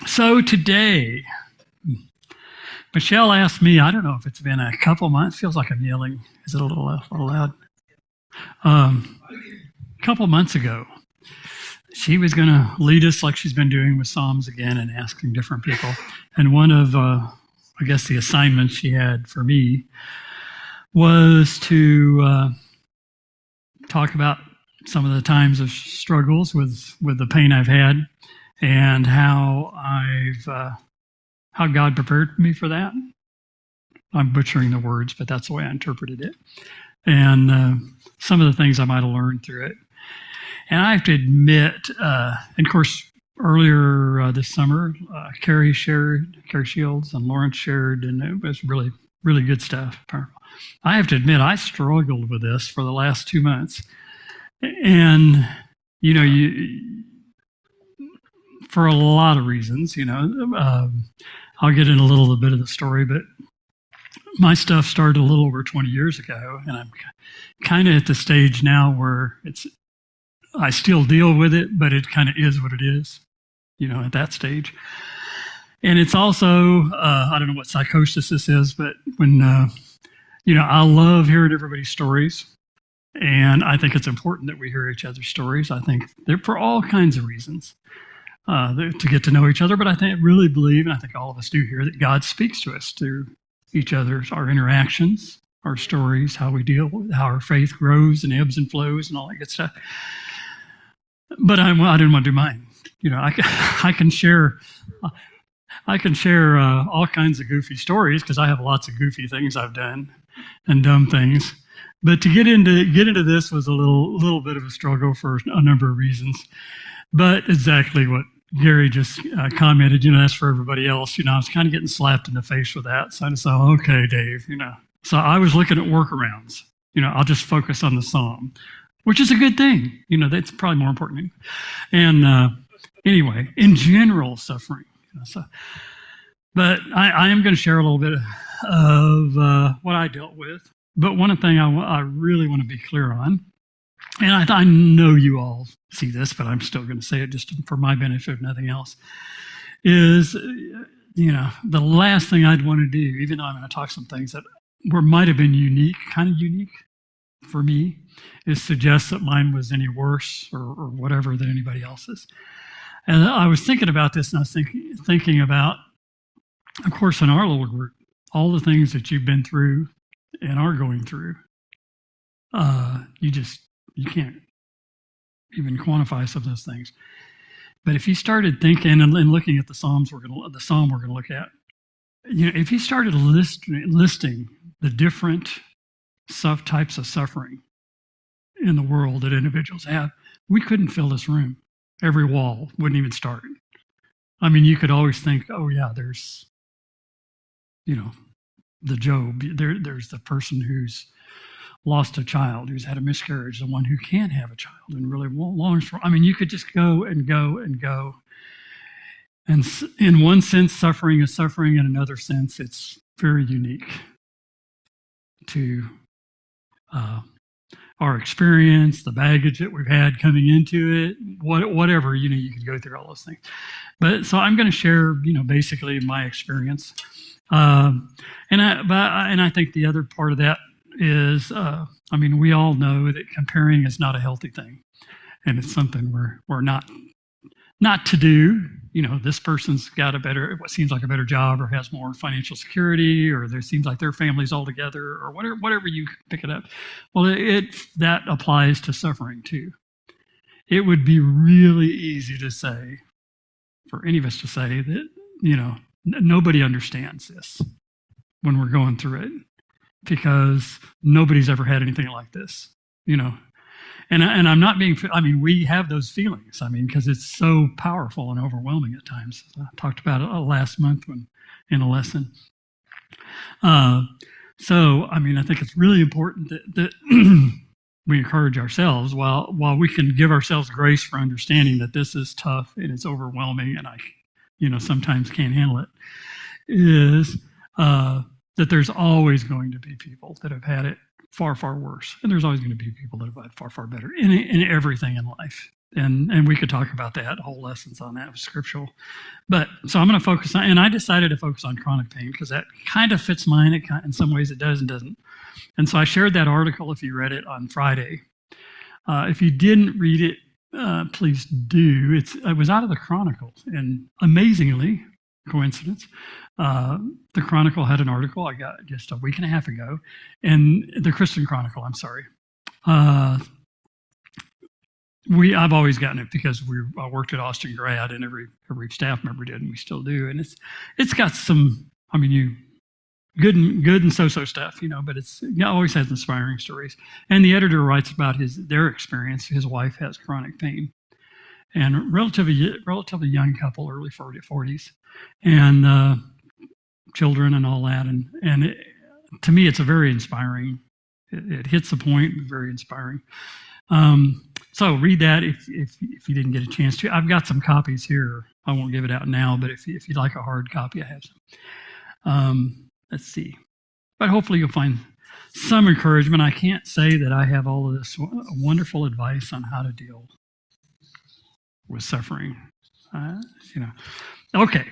So today, Michelle asked me, I don't know if it's been a couple months, feels like I'm yelling. Is it a little loud? A couple months ago, she was going to lead us like she's been doing with Psalms again and asking different people. And one of, I guess, the assignments she had for me was to talk about some of the times of struggles with the pain I've had and how God prepared me for that. I'm butchering the words, but that's the way I interpreted it. And some of the things I might have learned through it. And I have to admit, and of course, earlier this summer, Carrie Shields and Lawrence shared, and it was really, really good stuff. I have to admit, I struggled with this for the last 2 months. And, for a lot of reasons, I'll get in a little bit of the story, but my stuff started a little over 20 years ago, and I'm kind of at the stage now where I still deal with it, but it kind of is what it is, at that stage. And it's also, I don't know what psychosis this is, but when, I love hearing everybody's stories. And I think it's important that we hear each other's stories. I think they're for all kinds of reasons to get to know each other. But I really believe, and I think all of us do here, that God speaks to us through each other's, our interactions, our stories, how we deal with how our faith grows and ebbs and flows and all that good stuff. But I didn't want to do mine. I can share all kinds of goofy stories because I have lots of goofy things I've done and dumb things. But to get into this was a little bit of a struggle for a number of reasons. But exactly what Gary just commented, that's for everybody else. I was kind of getting slapped in the face with that. So I just thought, okay, Dave, So I was looking at workarounds. I'll just focus on the psalm, which is a good thing. That's probably more important. And anyway, in general, suffering. But I am going to share a little bit of what I dealt with. But one thing I really want to be clear on, and I know you all see this, but I'm still going to say it just for my benefit, if nothing else, is, the last thing I'd want to do, even though I'm going to talk some things that might have been kind of unique for me, is suggest that mine was any worse or whatever than anybody else's. And I was thinking about this, and I was thinking about, of course, in our little group, all the things that you've been through and are going through, you can't even quantify some of those things. But if you started thinking and looking at the psalm we're going to look at, if you started listing the different types of suffering in the world that individuals have, we couldn't fill this room. Every wall wouldn't even start. I mean, you could always think, oh yeah, there's, the Job, there's the person who's lost a child, who's had a miscarriage, the one who can't have a child and really longs for. I mean, you could just go and go and go. And in one sense, suffering is suffering. In another sense, it's very unique to our experience, the baggage that we've had coming into it, whatever, you could go through all those things. But so I'm going to share, basically my experience. And I think the other part of that is, we all know that comparing is not a healthy thing, and it's something we're not to do. This person's got what seems like a better job, or has more financial security, or there seems like their family's all together, or whatever you pick it up. Well, that applies to suffering too. It would be really easy to say, for any of us to say that, nobody understands this when we're going through it, because nobody's ever had anything like this, And I'm not being, we have those feelings, because it's so powerful and overwhelming at times. I talked about it last month in a lesson. So, I think it's really important that we encourage ourselves while we can give ourselves grace for understanding that this is tough and it's overwhelming and I, sometimes can't handle it, is that there's always going to be people that have had it far, far worse. And there's always going to be people that have had far, far better in everything in life. And we could talk about that, whole lessons on that, scriptural. But so I'm going to focus on, and I decided to focus on chronic pain because that kind of fits mine. In some ways it does and doesn't. And so I shared that article, if you read it, on Friday. If you didn't read it, please do. It was out of the Chronicle, and amazingly, coincidence, the Chronicle had an article I got just a week and a half ago, and the Christian Chronicle, I'm sorry. I've always gotten it because I worked at Austin Grad, and every staff member did, and we still do. And it's got some, good and so-so stuff, but it always has inspiring stories. And the editor writes about their experience. His wife has chronic pain, and relatively young couple, early 40s, and children and all that. And to me, it's a very inspiring. It hits the point, very inspiring. So read that if you didn't get a chance to. I've got some copies here. I won't give it out now, but if you'd like a hard copy, I have some. Let's see. But hopefully you'll find some encouragement. I can't say that I have all of this wonderful advice on how to deal with suffering. Okay.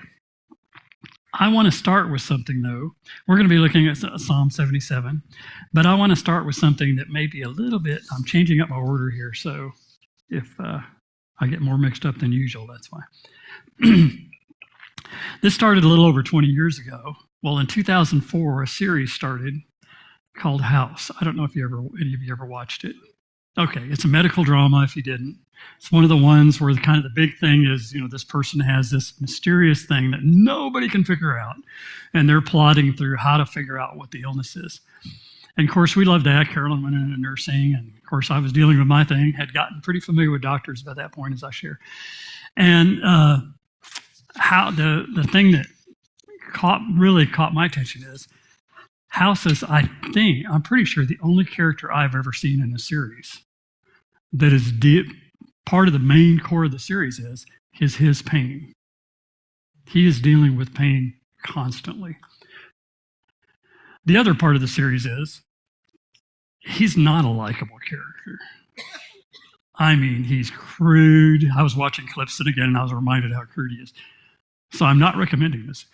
I want to start with something, though. We're going to be looking at Psalm 77, but I want to start with something that may be a little bit, I'm changing up my order here, so if I get more mixed up than usual, that's why. This started a little over 20 years ago. Well, in 2004, a series started called House. I don't know if any of you ever watched it. Okay, it's a medical drama if you didn't. It's one of the ones where the big thing is, this person has this mysterious thing that nobody can figure out, and they're plotting through how to figure out what the illness is. And of course, we loved that. Carolyn went into nursing, and of course, I was dealing with my thing, had gotten pretty familiar with doctors by that point, as I share. And how the thing that really caught my attention is House is, I'm pretty sure, the only character I've ever seen in a series that is deep. Part of the main core of the series is his pain. He is dealing with pain constantly. The other part of the series is he's not a likable character. He's crude. I was watching clips and again, and I was reminded how crude he is. So I'm not recommending this.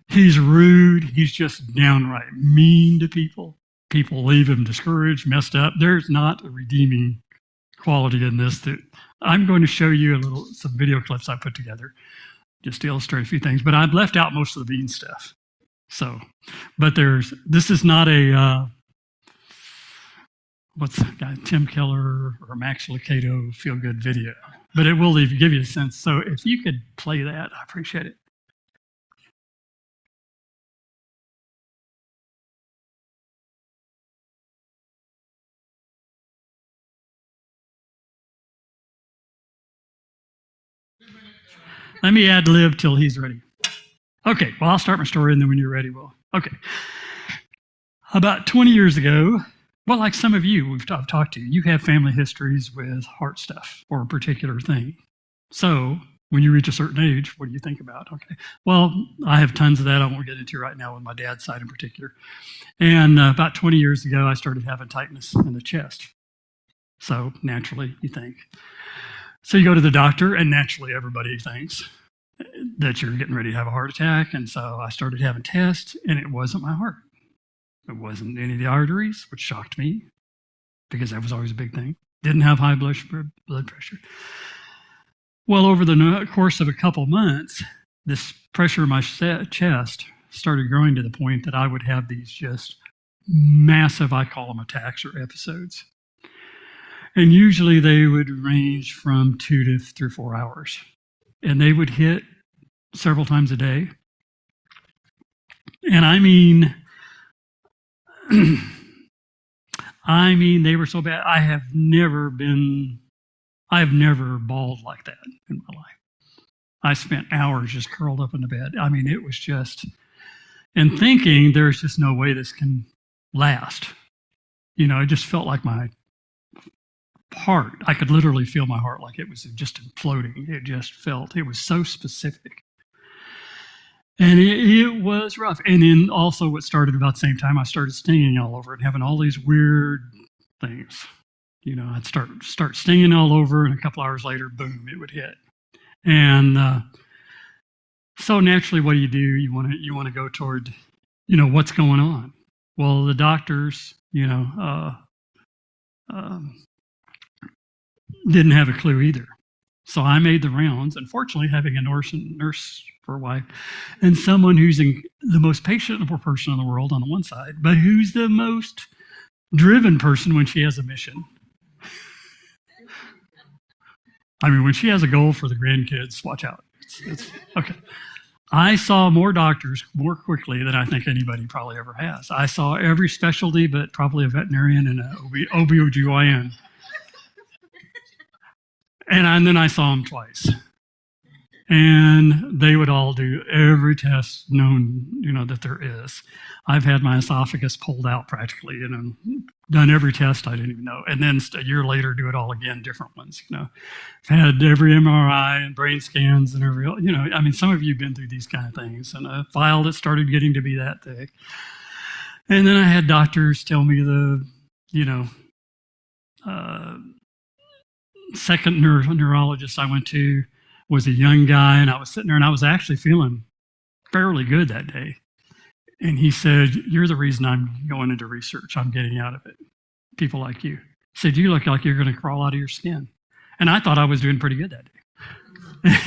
He's rude. He's just downright mean to people. People leave him discouraged, messed up. There's not a redeeming quality in this. That I'm going to show you some video clips I put together just to illustrate a few things, but I've left out most of the bean stuff. So, but this is not a, what's that guy, Tim Keller or Max Lucado feel-good video, but it will give you a sense. So if you could play that, I appreciate it. Let me ad-lib till he's ready. Okay, well, I'll start my story, and then when you're ready, okay. About 20 years ago, well, like some of you I've talked to, you have family histories with heart stuff or a particular thing. So when you reach a certain age, what do you think about? Okay, well, I have tons of that I won't get into right now with my dad's side in particular. And about 20 years ago, I started having tightness in the chest. So naturally, you think. So you go to the doctor, and naturally everybody thinks that you're getting ready to have a heart attack. And so I started having tests, and it wasn't my heart. It wasn't any of the arteries, which shocked me because that was always a big thing. Didn't have high blood pressure. Well, over the course of a couple months, this pressure in my chest started growing to the point that I would have these just massive, I call them attacks or episodes. And usually they would range from 2 to 3 or 4 hours. And they would hit several times a day. And they were so bad. I have never bawled like that in my life. I spent hours just curled up in the bed. It was just, and thinking there's just no way this can last. It just felt like my heart, I could literally feel my heart like it was just imploding. It was so specific. And it was rough. And then also what started about the same time, I started stinging all over and having all these weird things. I'd start stinging all over, and a couple hours later, boom, it would hit. And so naturally, what do? You want to go toward, what's going on. Well, the doctors, didn't have a clue either. So I made the rounds. Unfortunately, having a nurse for a wife, and someone who's the most patient person in the world on the one side, but who's the most driven person when she has a mission. I mean, when she has a goal for the grandkids, watch out. It's okay. I saw more doctors more quickly than I think anybody probably ever has. I saw every specialty, but probably a veterinarian and an OB/GYN. And then I saw them twice. And they would all do every test known, that there is. I've had my esophagus pulled out practically, done every test I didn't even know. And then a year later, do it all again, different ones, I've had every MRI and brain scans and every, some of you have been through these kind of things, and a file that started getting to be that thick. And then I had doctors tell me second neurologist I went to was a young guy, and I was sitting there and I was actually feeling fairly good that day. And he said, "You're the reason I'm going into research. I'm getting out of it. People like you." He said, "You look like you're going to crawl out of your skin." And I thought I was doing pretty good that day.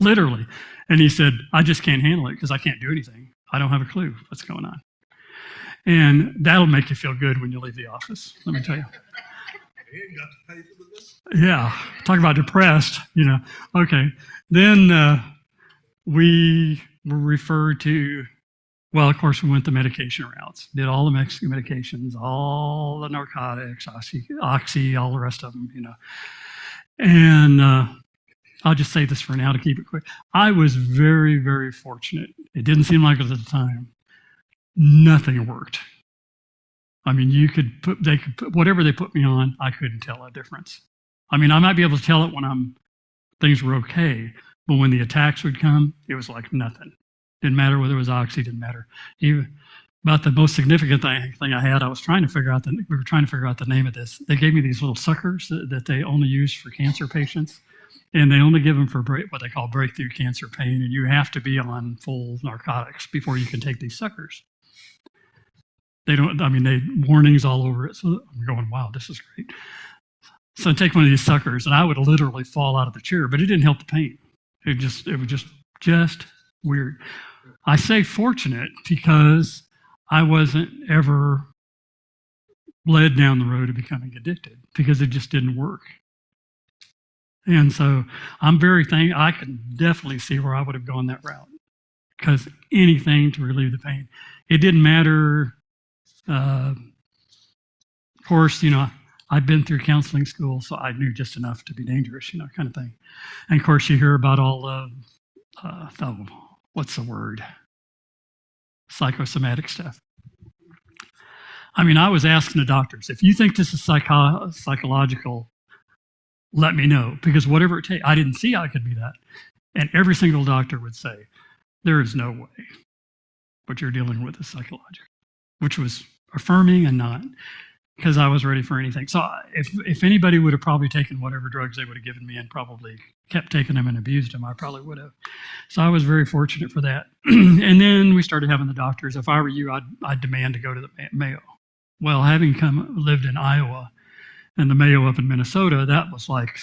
Literally. And he said, "I just can't handle it because I can't do anything. I don't have a clue what's going on." And that'll make you feel good when you leave the office, let me tell you. Yeah, talk about depressed, Okay, then we were referred to, well, of course, we went the medication routes, did all the Mexican medications, all the narcotics, oxy, all the rest of them, And I'll just say this for now to keep it quick. I was very, very fortunate. It didn't seem like it at the time. Nothing worked. I mean, they could put whatever they put me on, I couldn't tell a difference. I mean, I might be able to tell it when things were okay, but when the attacks would come, it was like nothing. Didn't matter whether it was oxy, didn't matter. Even about the most significant thing I had, we were trying to figure out the name of this. They gave me these little suckers that they only use for cancer patients, and they only give them for what they call breakthrough cancer pain, and you have to be on full narcotics before you can take these suckers. They warnings all over it. So I'm going, wow, this is great. So I take one of these suckers, and I would literally fall out of the chair, but it didn't help the pain. It was just weird. I say fortunate because I wasn't ever led down the road of becoming addicted because it just didn't work. And so I'm very thankful. I can definitely see where I would have gone that route because anything to relieve the pain. It didn't matter. Of course, I'd been through counseling school, so I knew just enough to be dangerous, kind of thing. And of course, you hear about all the, what's the word? Psychosomatic stuff. I mean, I was asking the doctors, if you think this is psychological, let me know, because whatever it takes, I didn't see how it could be that. And every single doctor would say, there is no way what you're dealing with is psychological, which was affirming and not, because I was ready for anything. So if anybody would have probably taken whatever drugs they would have given me and probably kept taking them and abused them, I probably would have. So I was very fortunate for that. And then we started having the doctors. If I were you, I'd demand to go to the Mayo. Well, having lived in Iowa and the Mayo up in Minnesota, that was like,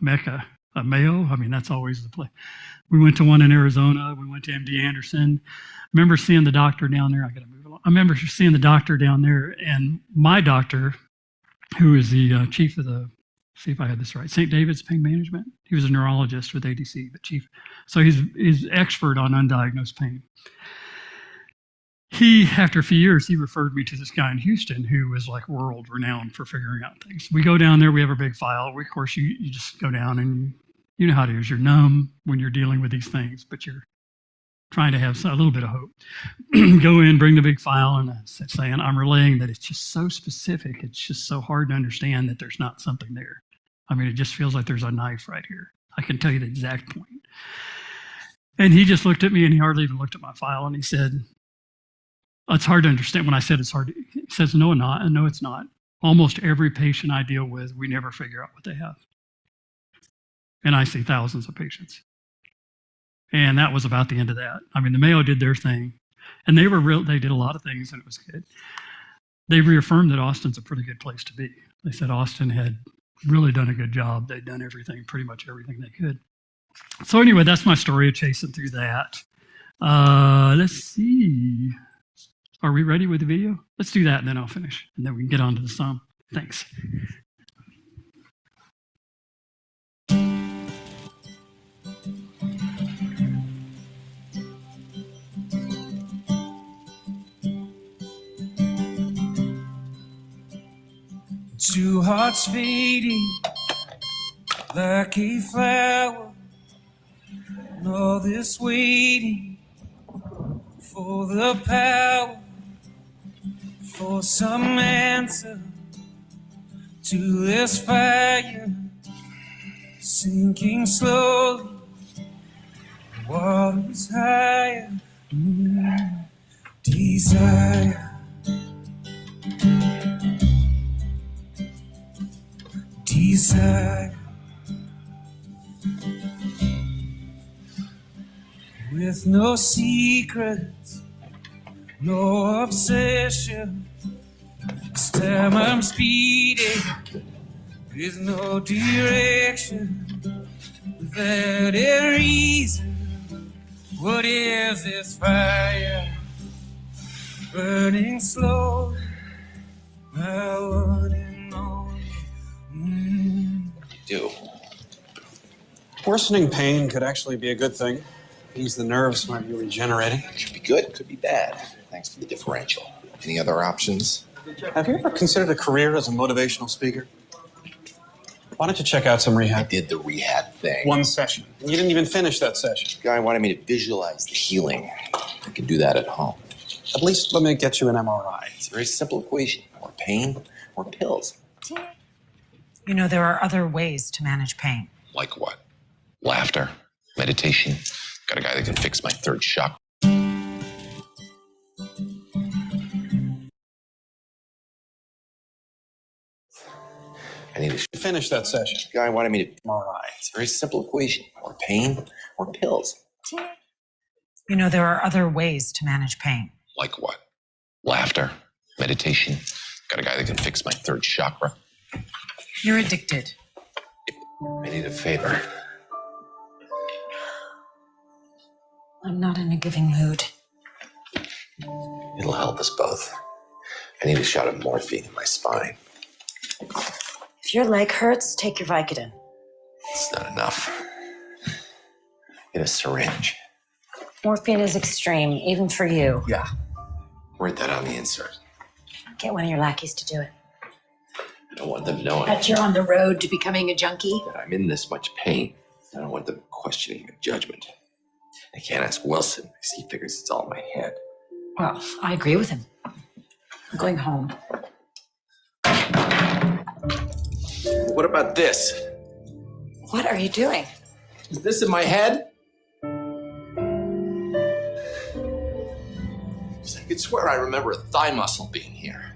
Mecca. A Mayo, that's always the place. We went to one in Arizona. We went to MD Anderson. I remember seeing the doctor down there. I got to move along. I remember seeing the doctor down there, and my doctor, who is the chief of the, see if I had this right, St. David's Pain Management. He was a neurologist with ADC, but chief. So he's expert on undiagnosed pain. After a few years, he referred me to this guy in Houston who was like world renowned for figuring out things. We go down there, we have a big file. Of course, you just go down and you know how it is. You're numb when you're dealing with these things, but you're trying to have a little bit of hope. Go in, bring the big file, and saying, I'm relaying that it's just so specific. It's just so hard to understand that there's not something there. It just feels like there's a knife right here. I can tell you the exact point. And he just looked at me, and he hardly even looked at my file, and he said, it's hard to understand. When I said it's hard, he says, no, it's not. Almost every patient I deal with, we never figure out what they have. And I see thousands of patients. And that was about the end of that. I mean, the Mayo did their thing, and they did a lot of things, and it was good. They reaffirmed that Austin's a pretty good place to be. They said Austin had really done a good job. They'd done pretty much everything they could. So anyway, that's my story of chasing through that. Let's see. Are we ready with the video? Let's do that, and then I'll finish, and then we can get on to the sum. Thanks. Two hearts fading like a flower, and all this waiting for the power, for some answer to this fire, sinking slowly, water's higher. Desire, desire, with no secrets, no obsession. This time I'm speeding with no direction, without a reason. What is this fire burning slow? My one and only. Do. Worsening pain could actually be a good thing. Means the nerves might be regenerating. Could be good, could be bad. Thanks for the differential. Any other options? Have you ever considered a career as a motivational speaker? Why don't you check out some I rehab? did the rehab thing. One session. And you didn't even finish that session. The guy wanted me to visualize the healing. I can do that at home. At least let me get you an MRI. It's a very simple equation. More pain, more pills. You know, there are other ways to manage pain. Like what? Laughter, meditation. Got a guy that can fix my third shock. I need to Finish that session. The guy wanted me to MRI. It's a very simple equation. More pain, more pills. You know, there are other ways to manage pain. Like what? Laughter, meditation. Got a guy that can fix my third chakra. You're addicted. I need a favor. I'm not in a giving mood. It'll help us both. I need a shot of morphine in my spine. If your leg hurts, take your Vicodin. It's not enough. Get a syringe. Morphine is extreme, even for you. Yeah. Write that on the insert. Get one of your lackeys to do it. I don't want them knowing But you're on the road to becoming a junkie? that I'm in this much pain. I don't want them questioning your judgment. I can't ask Wilson because he figures it's all in my head. Well, I agree with him. I'm going home. What about this? What are you doing? Is this in my head? I could swear I remember a thigh muscle being here.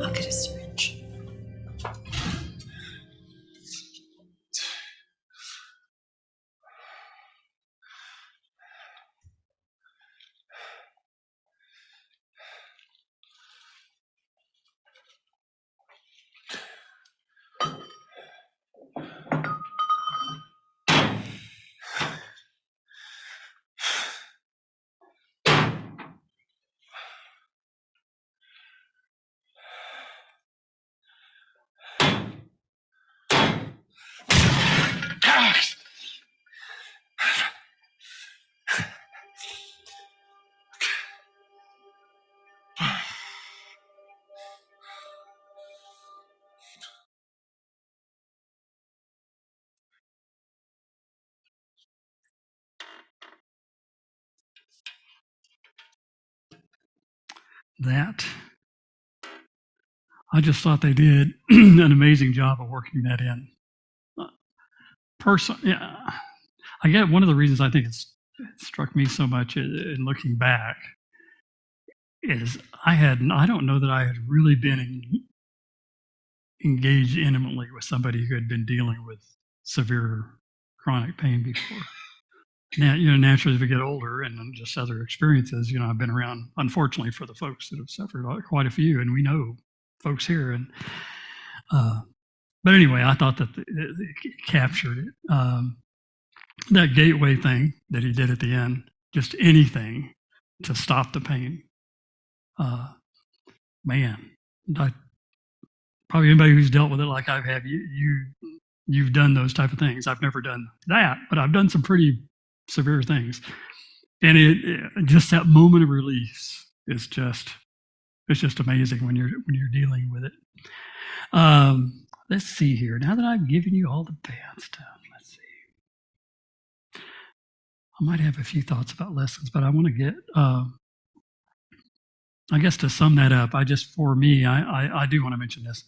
I'll get a syringe. That. I just thought they did an amazing job of working that in. Yeah, I get one of the reasons I think it struck me so much in looking back is I don't know that I had really been engaged intimately with somebody who had been dealing with severe chronic pain before. Now, naturally, as we get older and just other experiences, I've been around, unfortunately, for the folks that have suffered quite a few, and we know folks here. And but anyway, I thought that it captured it. That gateway thing that he did at the end, just anything to stop the pain. Man, I, probably anybody who's dealt with it like I have, you've done those type of things. I've never done that, but I've done some pretty severe things. And it just that moment of release is it's just amazing when you're dealing with it. Let's see here. Now that I've given you all the bad stuff, let's see. I might have a few thoughts about lessons, but I want to get. I guess to sum that up, I do want to mention this.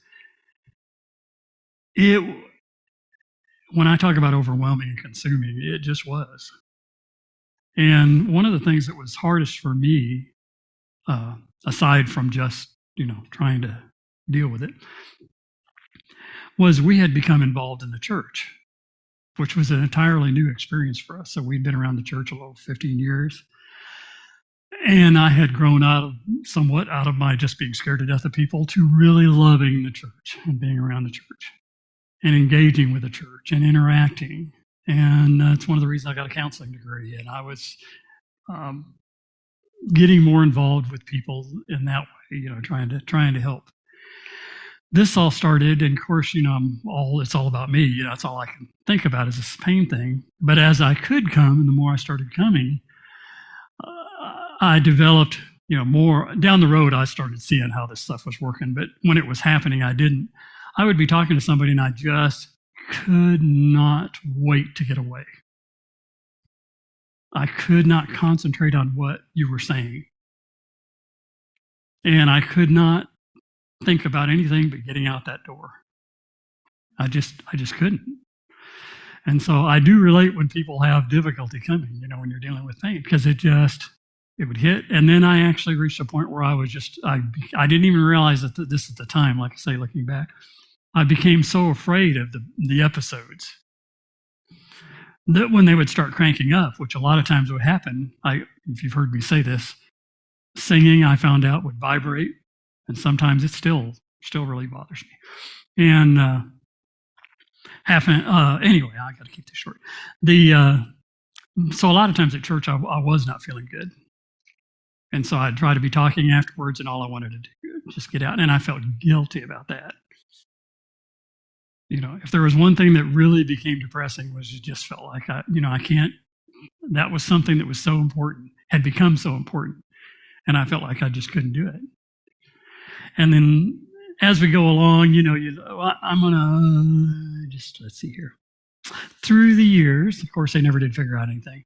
When I talk about overwhelming and consuming, it just was. And one of the things that was hardest for me, aside from just, trying to deal with it, was we had become involved in the church, which was an entirely new experience for us. So we'd been around the church a little 15 years. And I had grown somewhat out of my just being scared to death of people to really loving the church and being around the church and engaging with the church and interacting. And that's one of the reasons I got a counseling degree. And I was getting more involved with people in that way, trying to help. This all started, and of course, it's all about me. That's all I can think about is this pain thing. But as I could come, and the more I started coming, I developed, more down the road. I started seeing how this stuff was working, but when it was happening, I didn't. I would be talking to somebody, and I just could not wait to get away. I could not concentrate on what you were saying, and I could not think about anything but getting out that door. I just couldn't. And so I do relate when people have difficulty coming, when you're dealing with pain, because it would hit. And then I actually reached a point where I was I didn't even realize that this at the time, like I say, looking back, I became so afraid of the episodes that when they would start cranking up, which a lot of times would happen, if you've heard me say this, singing, I found out, would vibrate. And sometimes it still really bothers me. And anyway, I got to keep this short. So a lot of times at church, I was not feeling good. And so I'd try to be talking afterwards, and all I wanted to do was just get out. And I felt guilty about that. If there was one thing that really became depressing, was it just felt like I can't. That was something that was so important, had become so important, and I felt like I just couldn't do it. And then as we go along, I'm gonna let's see here. Through the years, of course, they never did figure out anything.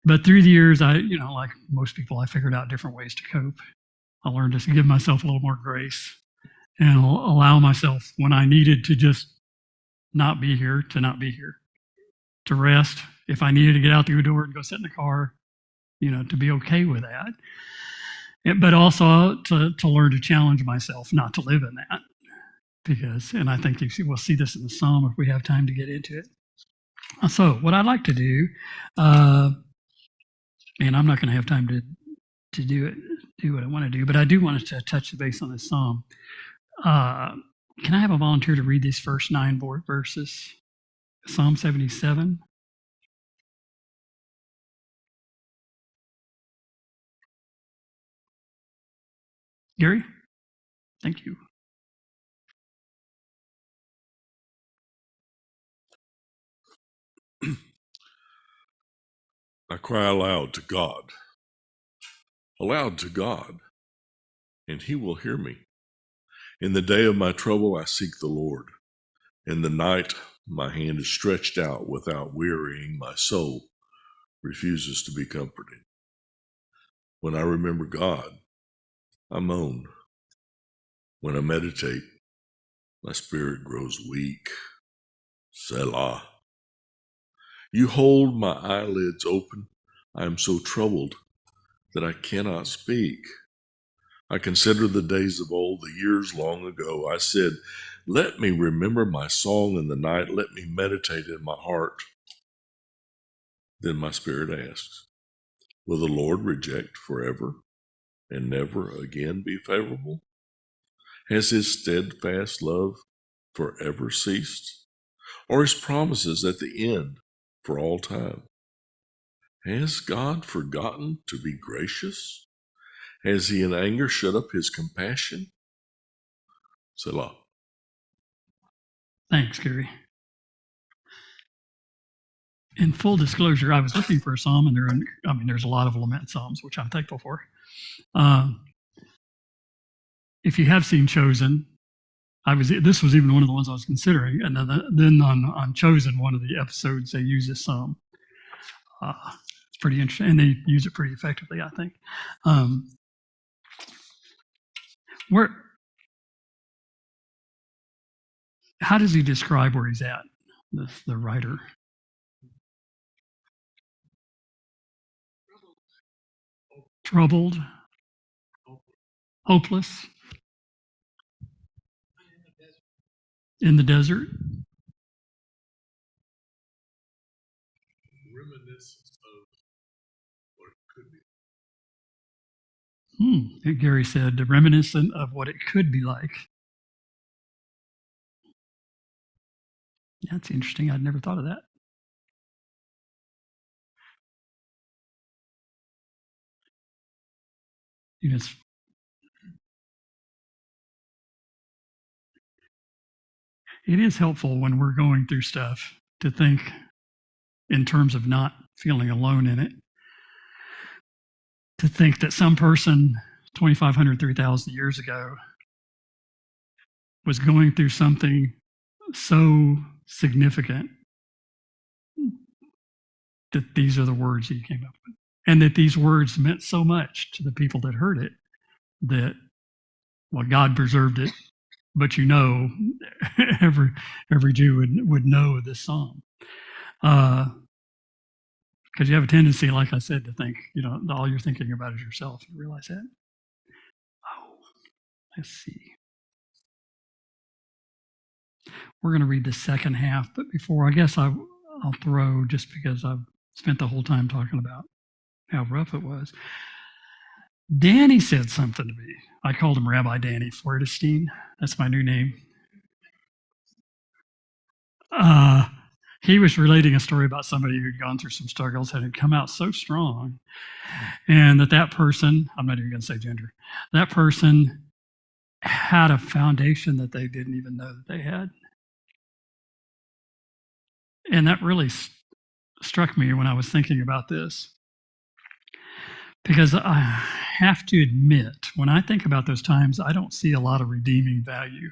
But through the years, like most people, I figured out different ways to cope. I learned to give myself a little more grace and allow myself, when I needed to just not be here, to rest. If I needed to get out the door and go sit in the car, to be okay with that. But also to learn to challenge myself not to live in that. And I think we'll see this in the Psalm if we have time to get into it. So what I'd like to do, and I'm not going to have time to do what I want to do, but I do want to touch the base on this Psalm. Can I have a volunteer to read these first 9 verses? Psalm 77. Gary? Thank you. I cry aloud to God, and he will hear me. In the day of my trouble, I seek the Lord. In the night, my hand is stretched out without wearying. My soul refuses to be comforted. When I remember God, I moan. When I meditate, my spirit grows weak. Selah. You hold my eyelids open. I am so troubled that I cannot speak. I consider the days of old, the years long ago. I said, let me remember my song in the night. Let me meditate in my heart. Then my spirit asks, will the Lord reject forever and never again be favorable? Has his steadfast love forever ceased? Or his promises at the end for all time? Has God forgotten to be gracious? Has he in anger shut up his compassion? Selah. Thanks, Gary. In full disclosure, I was looking for a psalm, and there's a lot of lament psalms, which I'm thankful for. If you have seen Chosen, this was even one of the ones I was considering, and then on Chosen, one of the episodes, they use this psalm. It's pretty interesting, and they use it pretty effectively, I think. How does he describe where he's at, the writer? Troubled, hopeless, in the desert. Reminiscence of what it could be. Gary said, reminiscent of what it could be like. That's interesting. I'd never thought of that. It is helpful when we're going through stuff to think in terms of not feeling alone in it, to think that some person 2,500, 3,000 years ago was going through something so significant that these are the words he came up with, and that these words meant so much to the people that heard it that, well, God preserved it, but every Jew would know this psalm. Because you have a tendency, like I said, to think, all you're thinking about is yourself. You realize that? Oh, let's see. We're going to read the second half, but before, I guess I'll throw, just because I've spent the whole time talking about how rough it was. Danny said something to me. I called him Rabbi Danny Feuerstein. That's my new name. He was relating a story about somebody who'd gone through some struggles and had come out so strong, and that person, I'm not even going to say gender, that person had a foundation that they didn't even know that they had. And that really struck me when I was thinking about this, because I have to admit, when I think about those times, I don't see a lot of redeeming value.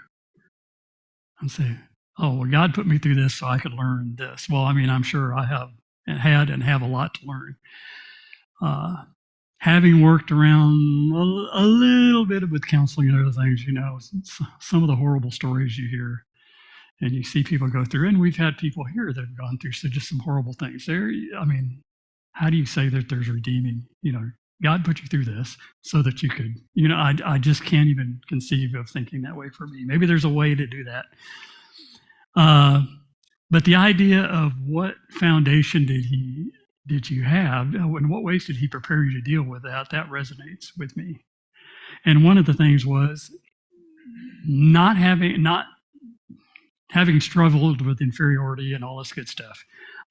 I'm saying, oh, well, God put me through this so I could learn this. Well, I'm sure I have and have a lot to learn. Having worked around a little bit with counseling and other things, some of the horrible stories you hear and you see people go through, and we've had people here that have gone through just some horrible things. How do you say that there's redeeming? God put you through this so that you could, I just can't even conceive of thinking that way for me. Maybe there's a way to do that. But the idea of what foundation did you have, in what ways did he prepare you to deal with that resonates with me. And one of the things was not having struggled with inferiority and all this good stuff.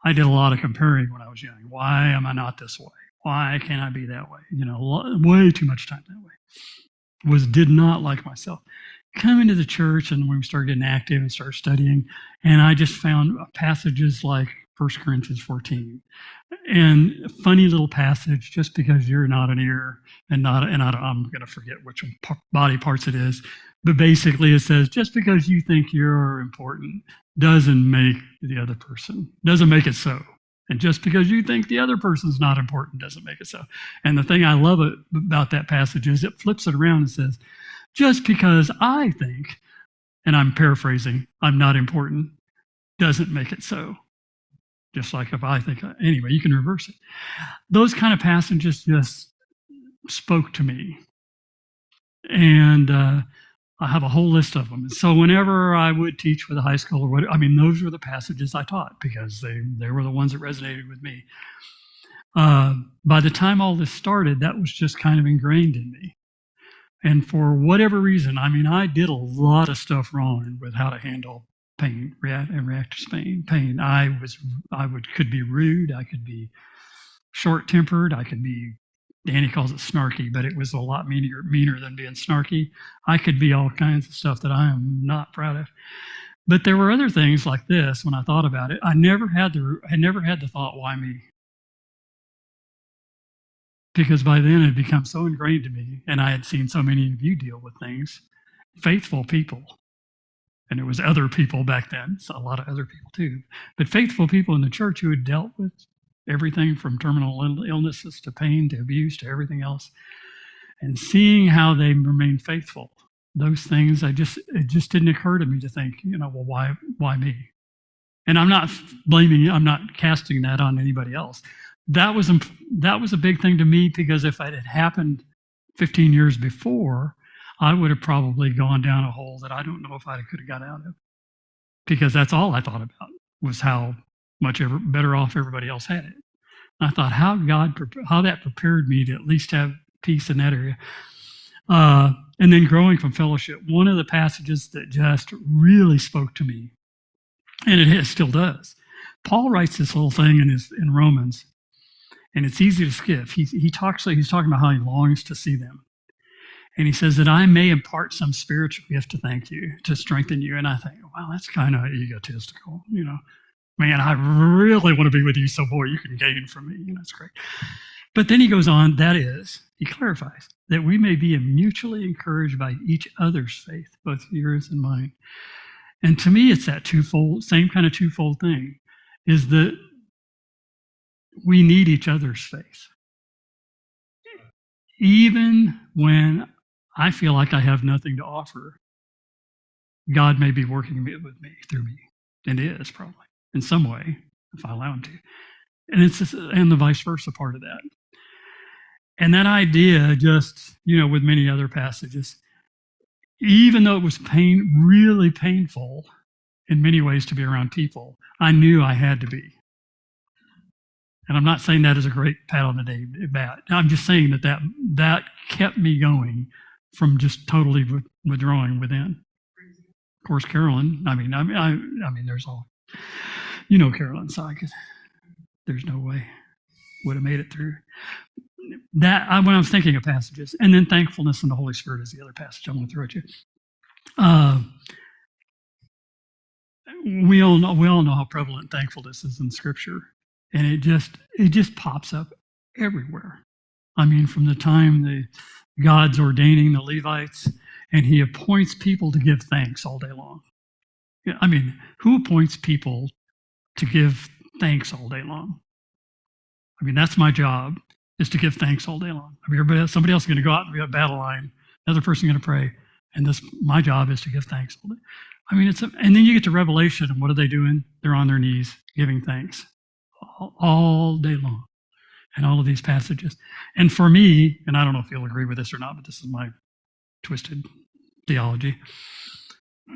I did a lot of comparing when I was young. Why am I not this way? Why can't I be that way? Way too much time that way. Did not like myself. Coming to the church, and when we started getting active and started studying, and I just found passages like 1 Corinthians 14, and a funny little passage, just because you're not an ear and I'm going to forget which body parts it is, but basically it says, just because you think you're important doesn't make it so. And just because you think the other person's not important doesn't make it so. And the thing I love about that passage is it flips it around and says, just because I think, and I'm paraphrasing, I'm not important, doesn't make it so. Just like if I think, anyway, you can reverse it. Those kind of passages just spoke to me. And I have a whole list of them. So whenever I would teach with a high school or what, I mean, those were the passages I taught because they were the ones that resonated with me. By the time all this started, that was just kind of ingrained in me. And for whatever reason, I mean, I did a lot of stuff wrong with how to handle pain and react to pain. Could be rude. I could be short-tempered. I could be, Danny calls it snarky, but it was a lot meaner than being snarky. I could be all kinds of stuff that I am not proud of. But there were other things like this when I thought about it. I never had the thought, why me? Because by then it had become so ingrained to me, and I had seen so many of you deal with things, faithful people. And it was other people back then, so a lot of other people too, but faithful people in the church who had dealt with everything from terminal illnesses to pain to abuse to everything else, and seeing how they remained faithful. Those things, it just didn't occur to me to think, well, why me? And I'm not casting that on anybody else. That was a big thing to me, because if it had happened 15 years before, I would have probably gone down a hole that I don't know if I could have got out of, because that's all I thought about was how much better off everybody else had it. And I thought how that prepared me to at least have peace in that area. And then growing from fellowship, one of the passages that just really spoke to me, and it still does. Paul writes this little thing in Romans, and it's easy to skip. He's talking about how he longs to see them. And he says that I may impart some spiritual gift to strengthen you. And I think, wow, that's kind of egotistical. Man, I really want to be with you, so boy, you can gain from me. It's great. But then he goes on, he clarifies that we may be mutually encouraged by each other's faith, both yours and mine. And to me, it's that same kind of twofold thing, is that we need each other's faith. Even when I feel like I have nothing to offer, God may be working with me, through me, and is probably in some way, if I allow him to. And the vice versa part of that. And that idea, just, with many other passages, even though it was really painful in many ways to be around people, I knew I had to be. And I'm not saying that as a great pat on the day bat. I'm just saying that kept me going from just totally withdrawing within. Of course, Carolyn, I mean, there's all, Carolyn, so there's no way would have made it through. When I was thinking of passages, and then thankfulness and the Holy Spirit is the other passage I want to throw at you. We all know how prevalent thankfulness is in Scripture, and it just pops up everywhere. I mean, from the time God's ordaining the Levites, and he appoints people to give thanks all day long. I mean, who appoints people to give thanks all day long? I mean, that's my job, is to give thanks all day long. I mean, somebody else is going to go out and be a battle line, another person going to pray, and my job is to give thanks all day. I mean, and then you get to Revelation, and what are they doing? They're on their knees giving thanks all day long. And all of these passages. And for me, and I don't know if you'll agree with this or not, but this is my twisted theology.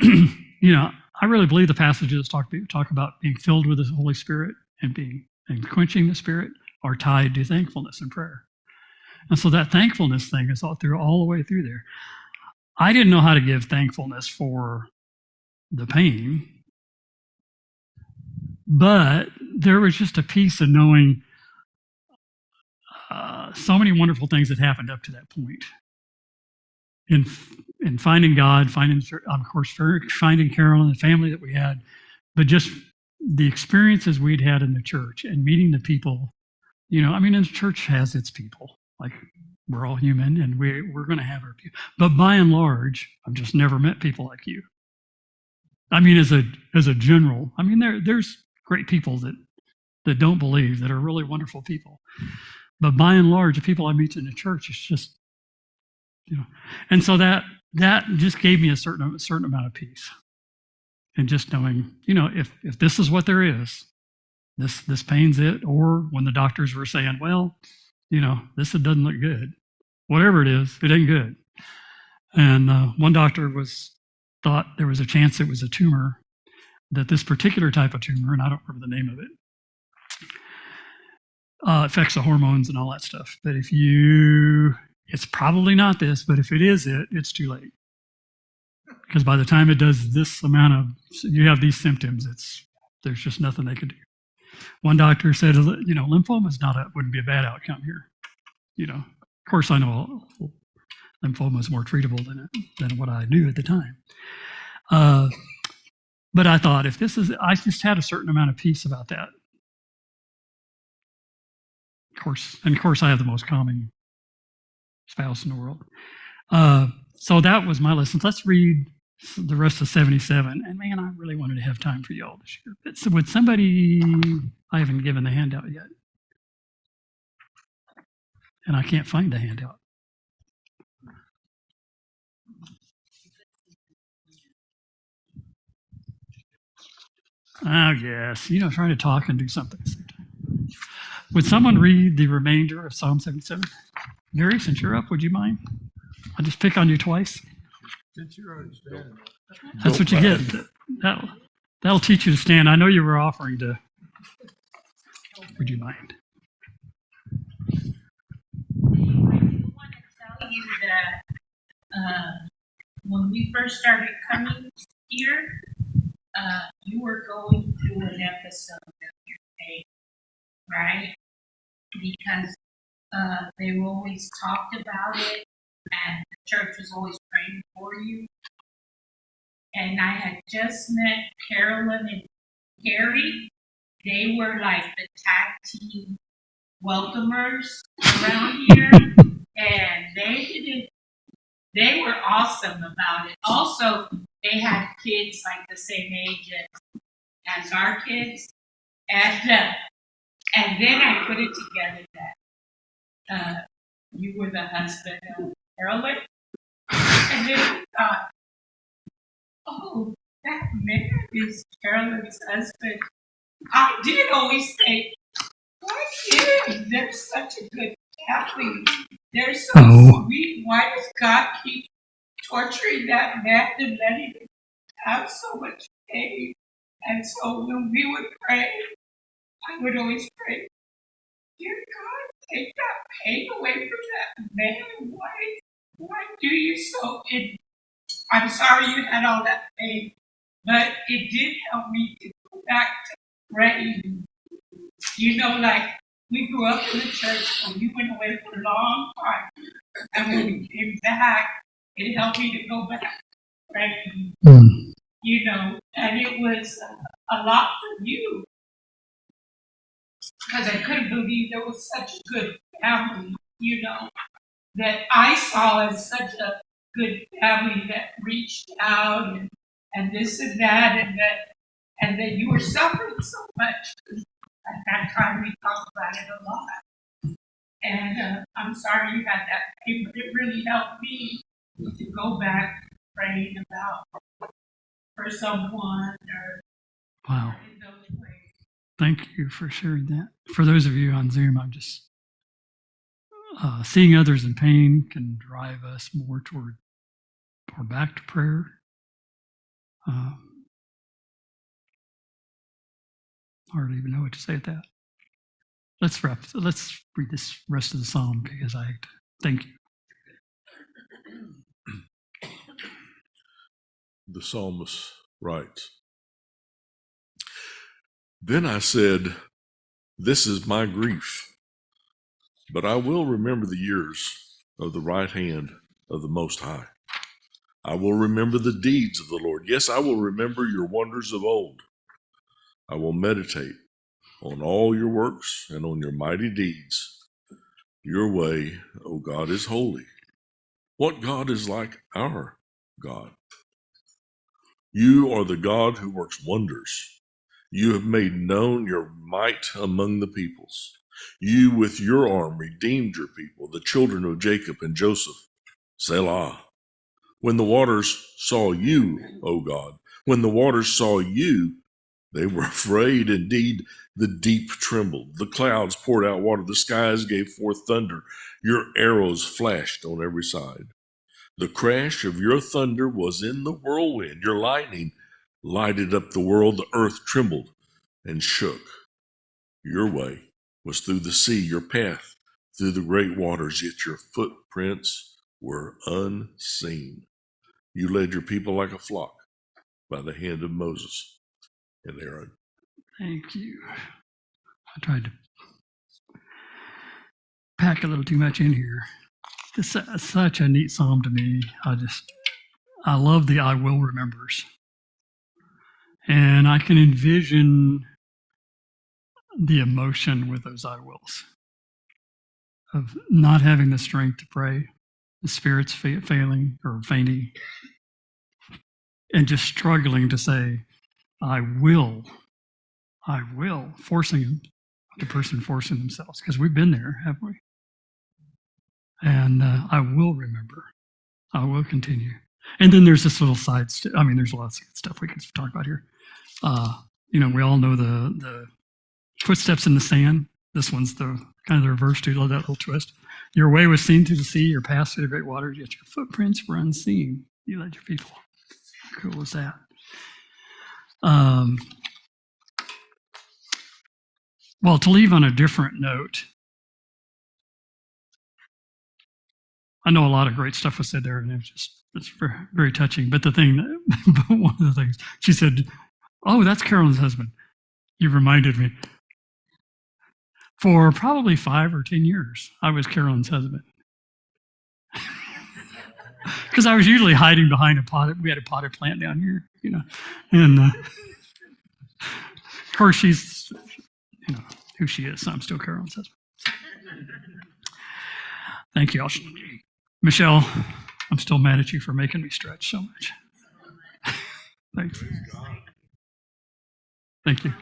I really believe the passages talk about being filled with the Holy Spirit and quenching the Spirit are tied to thankfulness and prayer. And so that thankfulness thing is all the way through there. I didn't know how to give thankfulness for the pain, but there was just a piece of knowing so many wonderful things that happened up to that point. In finding God, of course, finding Carol and the family that we had, but just the experiences we'd had in the church and meeting the people. The church has its people. Like, we're all human, and we're going to have our people. But by and large, I've just never met people like you. I mean, as a general, I mean, there's great people that don't believe, that are really wonderful people. But by and large, the people I meet in the church, it's just, and so that just gave me a certain amount of peace. And just knowing, if this is what there is, this pain's it, or when the doctors were saying, well, this doesn't look good, whatever it is, it ain't good. And one doctor thought there was a chance it was a tumor, that this particular type of tumor, and I don't remember the name of it, affects the hormones and all that stuff. But it's probably not this, but if it is it's too late. Because by the time it does this amount of, you have these symptoms, there's just nothing they could do. One doctor said, lymphoma wouldn't be a bad outcome here. Of course, I know lymphoma is more treatable than what I knew at the time. But I thought, I just had a certain amount of peace about that. Of course, I have the most calming spouse in the world. So that was my lesson. Let's read the rest of 77. And man, I really wanted to have time for y'all this year. But would somebody, I haven't given the handout yet. And I can't find the handout. Oh, yes. Trying to talk and do something at the same time. Would someone read the remainder of Psalm 77? Gary, since you're up, would you mind? I'll just pick on you twice. Since you're already standing. That's what you get. That'll teach you to stand. I know you were offering to. Would you mind? Tell you that when we first started coming here, you were going through an episode of your faith, right? Because they always talked about it, and the church was always praying for you. And I had just met Carolyn and Gary. They were like the tag team welcomers around here, and they were awesome about it. Also, they had kids like the same age as our kids, and then I put it together that you were the husband of Carolyn, and then I thought, oh, that man is Carolyn's husband. I did always think, why is they're such a good family? They're so sweet. Why does God keep torturing that man and letting him have so much pain? And so when we would pray, I would always pray, dear God, take that pain away from that man. Why do you so? I'm sorry you had all that pain, but it did help me to go back to praying. Like we grew up in the church, and we went away for a long time. And when we came back, it helped me to go back praying. And it was a lot for you. Because I couldn't believe there was such a good family, that I saw as such a good family that reached out and this and that, and that you were suffering so much. At that time, we talked about it a lot. And I'm sorry you had that pain, but it really helped me to go back praying about for someone or Wow. in those ways. Thank you for sharing that. For those of you on Zoom, I'm just seeing others in pain can drive us more toward or back to prayer. Hardly even know what to say at that. Let's read this rest of the psalm because I thank you. The psalmist writes, Then I said, This is my grief, but I will remember the years of the right hand of the Most High. I will remember the deeds of the Lord. Yes, I will remember your wonders of old. I will meditate on all your works and on your mighty deeds. Your way, O God, is holy. What God is like our God? You are the God who works wonders. You have made known your might among the peoples. You with your arm redeemed your people, the children of Jacob and Joseph. Selah. When the waters saw you, O God, when the waters saw you, they were afraid. Indeed, the deep trembled. The clouds poured out water. The skies gave forth thunder. Your arrows flashed on every side. The crash of your thunder was in the whirlwind. Your lightning lighted up the world. The earth trembled and shook. Your way was through the sea, your path through the great waters, yet your footprints were unseen. You led your people like a flock by the hand of Moses and Aaron. Thank you. I tried to pack a little too much in here. It's such a neat psalm to me. I love the I will remembers. And I can envision the emotion with those I wills of not having the strength to pray, the spirit's failing or fainting, and just struggling to say, I will, forcing the person forcing themselves, because we've been there, haven't we? And I will remember. I will continue. And then there's this little side. There's lots of stuff we could talk about here. We all know the footsteps in the sand. This one's the kind of the reverse to that little twist. Your way was seen through the sea. Your path through the great waters. Yet your footprints were unseen. You led your people. How cool was that? Well, to leave on a different note, I know a lot of great stuff was said there, and it's very, very touching. But one of the things she said, "Oh, that's Carolyn's husband." You reminded me. For probably 5 or 10 years, I was Carolyn's husband, because I was usually hiding behind a potted. We had a potted plant down here, and of course she's, who she is. So I'm still Carolyn's husband. Thank you, Michelle. I'm still mad at you for making me stretch so much. Thanks. Thank you.